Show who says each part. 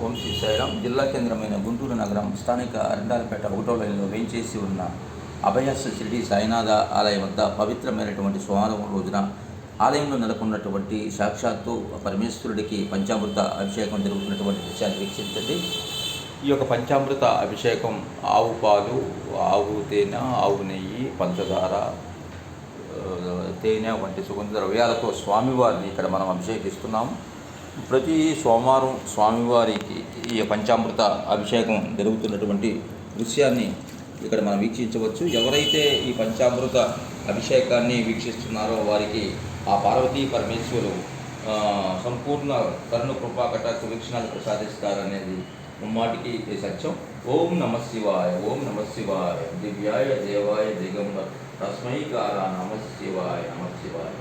Speaker 1: ఓం శ్రీ సాయిరామ్. జిల్లా కేంద్రమైన గుంటూరు నగరం స్థానిక అరండాలపేట 1వ లైన్లో వేయించేసి ఉన్న అభయస్ షిరిడి సాయినాథ ఆలయం వద్ద పవిత్రమైనటువంటి సోమవారం రోజున ఆలయంలో నెలకొన్నటువంటి సాక్షాత్తు పరమేశ్వరుడికి పంచామృత అభిషేకం జరుగుతున్నటువంటి విషయాన్ని వీక్షించండి. ఈ యొక్క పంచామృత అభిషేకం ఆవు పాలు, ఆవు తేనె, ఆవు నెయ్యి, పంచదార, తేనె వంటి సుగంధ ద్రవ్యాలతో స్వామివారిని ఇక్కడ మనం అభిషేకిస్తున్నాము. ప్రతి సోమవారం స్వామివారికి ఈ పంచామృత అభిషేకం జరుగుతున్నటువంటి దృశ్యాన్ని ఇక్కడ మనం వీక్షించవచ్చు. ఎవరైతే ఈ పంచామృత అభిషేకాన్ని వీక్షిస్తున్నారో వారికి ఆ పార్వతీ పరమేశ్వరు సంపూర్ణ కరుణ కృపా కటాక్ష వీక్షణాలు ప్రసాదిస్తారనేది ముమ్మాటికి సత్యం. ఓం నమ శివాయ, ఓం నమ శివాయ, దివ్యాయ దేవాయ దిగంబర్ తస్మై కార నమ శివాయ, నమ శివాయ.